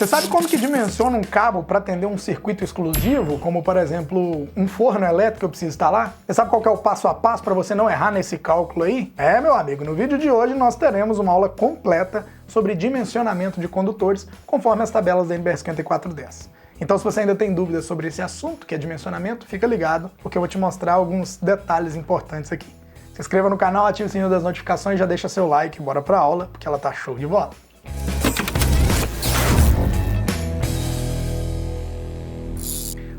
Você sabe como que dimensiona um cabo para atender um circuito exclusivo, como por exemplo um forno elétrico que eu preciso instalar? Você sabe qual que é o passo a passo para você não errar nesse cálculo aí? Meu amigo, no vídeo de hoje nós teremos uma aula completa sobre dimensionamento de condutores conforme as tabelas da NBR 5410. Então, se você ainda tem dúvidas sobre esse assunto, que é dimensionamento, fica ligado, porque eu vou te mostrar alguns detalhes importantes aqui. Se inscreva no canal, ative o sininho das notificações, já deixa seu like, bora pra aula, porque ela tá show de bola.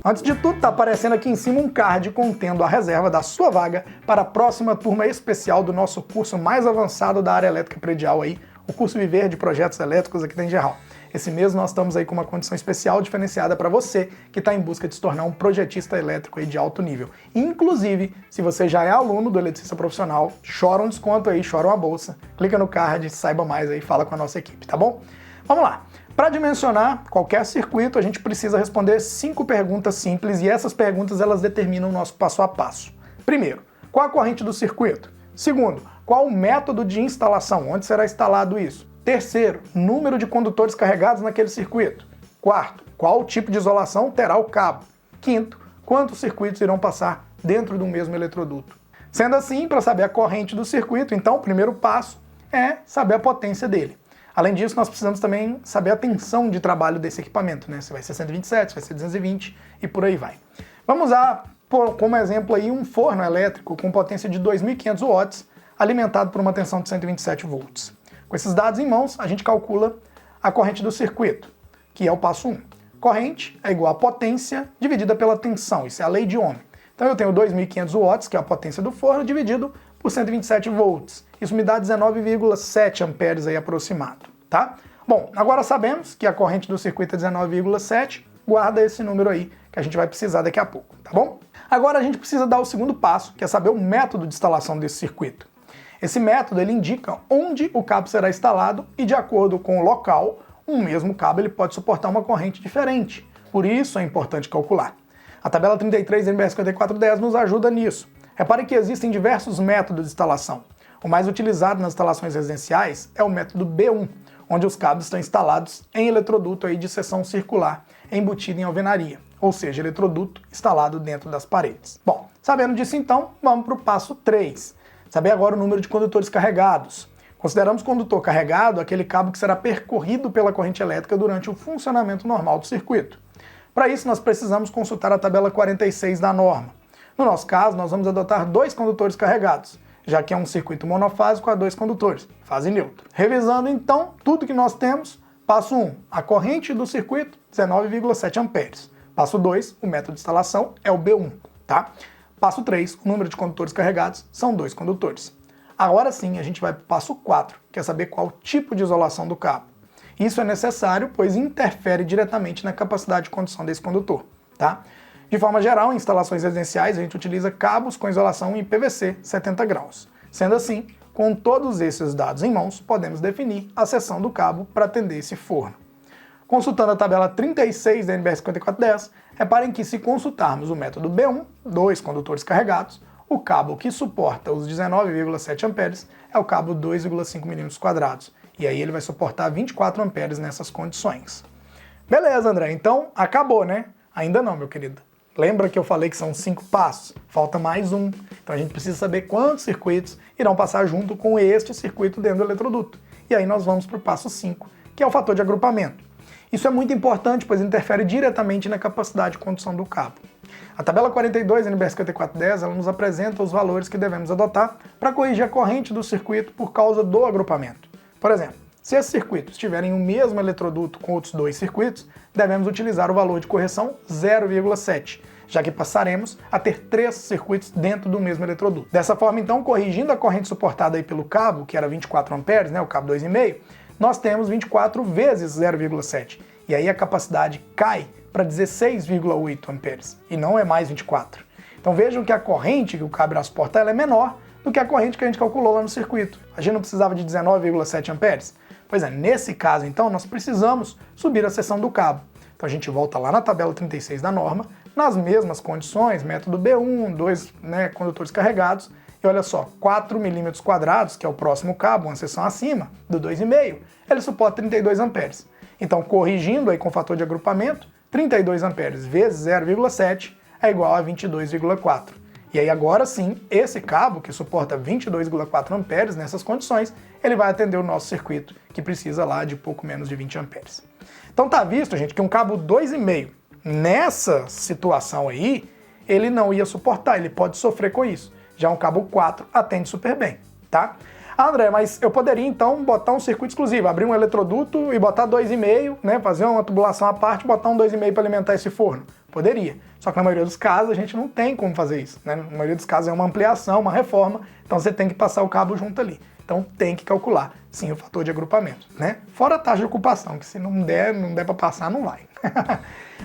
Antes de tudo, tá aparecendo aqui em cima um card contendo a reserva da sua vaga para a próxima turma especial do nosso curso mais avançado da área elétrica predial aí, o curso Viver de Projetos Elétricos aqui da Engerral. Esse mês nós estamos aí com uma condição especial diferenciada para você que está em busca de se tornar um projetista elétrico aí de alto nível. Inclusive, se você já é aluno do eletricista profissional, chora um desconto aí, chora uma bolsa. Clica no card, saiba mais aí, fala com a nossa equipe, tá bom? Vamos lá. Para dimensionar qualquer circuito, a gente precisa responder 5 perguntas simples e essas perguntas elas determinam o nosso passo a passo. Primeiro, qual a corrente do circuito? Segundo, qual o método de instalação? Onde será instalado isso? Terceiro, número de condutores carregados naquele circuito. Quarto, qual tipo de isolação terá o cabo? Quinto, quantos circuitos irão passar dentro do mesmo eletroduto? Sendo assim, para saber a corrente do circuito, então o primeiro passo é saber a potência dele. Além disso, nós precisamos também saber a tensão de trabalho desse equipamento, né? Se vai ser 127, se vai ser 220 e por aí vai. Vamos usar como exemplo aí um forno elétrico com potência de 2.500 watts, alimentado por uma tensão de 127 volts. Com esses dados em mãos, a gente calcula a corrente do circuito, que é o passo 1. Corrente é igual a potência dividida pela tensão, isso é a lei de Ohm. Então eu tenho 2.500 watts, que é a potência do forno, dividido por 127 volts. Isso me dá 19,7 amperes aí aproximado, tá? Bom, agora sabemos que a corrente do circuito é 19,7, guarda esse número aí, que a gente vai precisar daqui a pouco, tá bom? Agora a gente precisa dar o segundo passo, que é saber o método de instalação desse circuito. Esse método ele indica onde o cabo será instalado e, de acordo com o local, um mesmo cabo ele pode suportar uma corrente diferente. Por isso é importante calcular. A tabela 33 da NBR 5410 nos ajuda nisso. Repare que existem diversos métodos de instalação. O mais utilizado nas instalações residenciais é o método B1, onde os cabos estão instalados em eletroduto aí de seção circular, embutido em alvenaria, ou seja, eletroduto instalado dentro das paredes. Bom, sabendo disso então, vamos para o passo 3. Saber agora o número de condutores carregados. Consideramos condutor carregado aquele cabo que será percorrido pela corrente elétrica durante o funcionamento normal do circuito. Para isso, nós precisamos consultar a tabela 46 da norma. No nosso caso, nós vamos adotar 2 condutores carregados, já que é um circuito monofásico a 2 condutores, fase neutra. Revisando então tudo que nós temos, passo 1, a corrente do circuito, 19,7 amperes. Passo 2, o método de instalação é o B1, tá? Passo 3, o número de condutores carregados são 2 condutores. Agora sim, a gente vai para o passo 4, que é saber qual tipo de isolação do cabo. Isso é necessário, pois interfere diretamente na capacidade de condução desse condutor, tá? De forma geral, em instalações residenciais, a gente utiliza cabos com isolação em PVC 70 graus. Sendo assim, com todos esses dados em mãos, podemos definir a seção do cabo para atender esse forno. Consultando a tabela 36 da NBR 5410, reparem que se consultarmos o método B1, 2 condutores carregados, o cabo que suporta os 19,7 amperes é o cabo 2,5 mm², e aí ele vai suportar 24 amperes nessas condições. Beleza, André, então acabou, né? Ainda não, meu querido. Lembra que eu falei que são 5 passos? Falta mais um. Então a gente precisa saber quantos circuitos irão passar junto com este circuito dentro do eletroduto. E aí nós vamos para o passo 5, que é o fator de agrupamento. Isso é muito importante, pois interfere diretamente na capacidade de condução do cabo. A tabela 42 da NBR 5410 ela nos apresenta os valores que devemos adotar para corrigir a corrente do circuito por causa do agrupamento. Por exemplo, se esse circuito estiver em um mesmo eletroduto com outros 2 circuitos, devemos utilizar o valor de correção 0,7, já que passaremos a ter 3 circuitos dentro do mesmo eletroduto. Dessa forma, então, corrigindo a corrente suportada aí pelo cabo, que era 24 amperes, né, o cabo 2,5, nós temos 24 vezes 0,7, e aí a capacidade cai para 16,8 amperes, e não é mais 24. Então vejam que a corrente que o cabo irá suportar ela é menor do que a corrente que a gente calculou lá no circuito. A gente não precisava de 19,7 amperes? Pois é, nesse caso, então, nós precisamos subir a seção do cabo. Então a gente volta lá na tabela 36 da norma, nas mesmas condições, método B1, 2 condutores carregados, e olha só, 4 mm², que é o próximo cabo, uma seção acima, do 2,5, ele suporta 32 amperes. Então, corrigindo aí com o fator de agrupamento, 32 amperes vezes 0,7 é igual a 22,4. E aí agora sim, esse cabo, que suporta 22,4 amperes nessas condições, ele vai atender o nosso circuito, que precisa lá de pouco menos de 20 amperes. Então tá visto, gente, que um cabo 2,5, nessa situação aí, ele não ia suportar, ele pode sofrer com isso. Já um cabo 4 atende super bem, tá? Ah, André, mas eu poderia então botar um circuito exclusivo, abrir um eletroduto e botar 2,5, né? Fazer uma tubulação à parte e botar um 2,5 para alimentar esse forno. Poderia. Só que na maioria dos casos a gente não tem como fazer isso, né? Na maioria dos casos é uma ampliação, uma reforma, então você tem que passar o cabo junto ali. Então tem que calcular, sim, o fator de agrupamento, né? Fora a taxa de ocupação, que se não der para passar, não vai.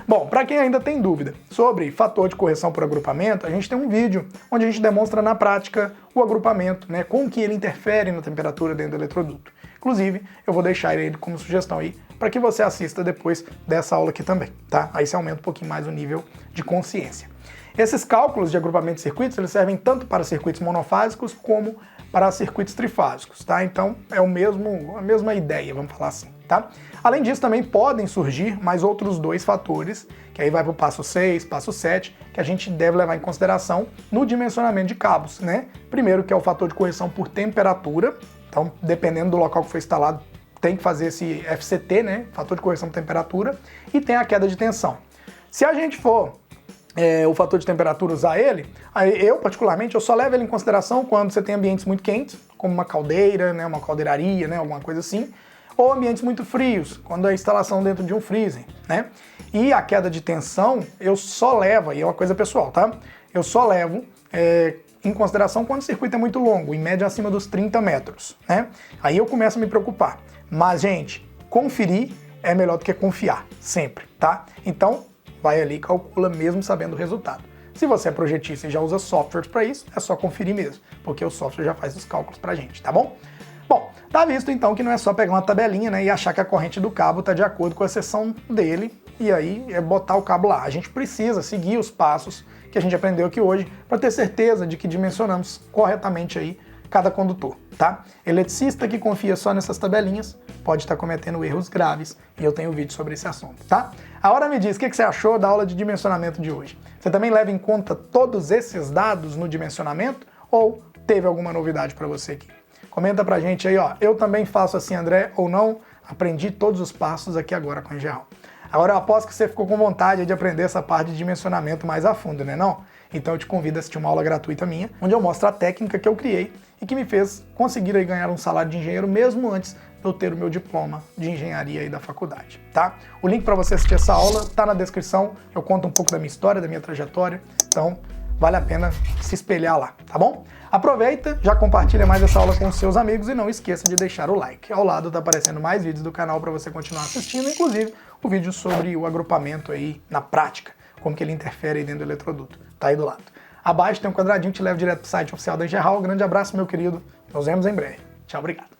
Bom, para quem ainda tem dúvida sobre fator de correção por agrupamento, a gente tem um vídeo onde a gente demonstra na prática o agrupamento, né? Como que ele interfere na temperatura dentro do eletroduto. Inclusive, eu vou deixar ele como sugestão aí para que você assista depois dessa aula aqui também, tá? Aí você aumenta um pouquinho mais o nível de consciência. Esses cálculos de agrupamento de circuitos, eles servem tanto para circuitos monofásicos como para circuitos trifásicos, tá? Então é a mesma ideia, vamos falar assim, tá? Além disso, também podem surgir mais outros dois fatores, que aí vai para o passo 6, passo 7, que a gente deve levar em consideração no dimensionamento de cabos, né? Primeiro, que é o fator de correção por temperatura, então dependendo do local que foi instalado, tem que fazer esse FCT, né? Fator de correção por temperatura, e tem a queda de tensão. Se a gente for o fator de temperatura usar ele, aí eu particularmente eu só levo ele em consideração quando você tem ambientes muito quentes, como uma caldeira, né, uma caldeiraria, né, alguma coisa assim, ou ambientes muito frios, quando a instalação dentro de um freezer, né? E a queda de tensão eu só levo, e é uma coisa pessoal, tá? Eu só levo em consideração quando o circuito é muito longo, em média acima dos 30 metros, né? Aí eu começo a me preocupar. Mas, gente, conferir é melhor do que confiar, sempre, tá? Então, vai ali e calcula mesmo sabendo o resultado. Se você é projetista e já usa softwares para isso, é só conferir mesmo, porque o software já faz os cálculos pra gente, tá bom? Bom, tá visto então que não é só pegar uma tabelinha, né, e achar que a corrente do cabo está de acordo com a seção dele, e aí é botar o cabo lá. A gente precisa seguir os passos que a gente aprendeu aqui hoje para ter certeza de que dimensionamos corretamente aí cada condutor, tá? Eletricista que confia só nessas tabelinhas pode estar cometendo erros graves, e eu tenho um vídeo sobre esse assunto, tá? Agora me diz, o que você achou da aula de dimensionamento de hoje? Você também leva em conta todos esses dados no dimensionamento, ou teve alguma novidade para você aqui? Comenta pra gente aí, ó, eu também faço assim, André, ou não, aprendi todos os passos aqui agora com o Engeral. Agora eu aposto que você ficou com vontade de aprender essa parte de dimensionamento mais a fundo, né não? Então eu te convido a assistir uma aula gratuita minha, onde eu mostro a técnica que eu criei e que me fez conseguir aí ganhar um salário de engenheiro mesmo antes de eu ter o meu diploma de engenharia aí da faculdade, tá? O link para você assistir essa aula tá na descrição, eu conto um pouco da minha história, da minha trajetória, então vale a pena se espelhar lá, tá bom? Aproveita, já compartilha mais essa aula com os seus amigos e não esqueça de deixar o like. Ao lado tá aparecendo mais vídeos do canal para você continuar assistindo, inclusive o vídeo sobre o agrupamento aí na prática, como que ele interfere aí dentro do eletroduto, tá aí do lado. Abaixo tem um quadradinho que te leva direto pro site oficial da Engeral. Grande abraço, meu querido. Nos vemos em breve. Tchau, obrigado.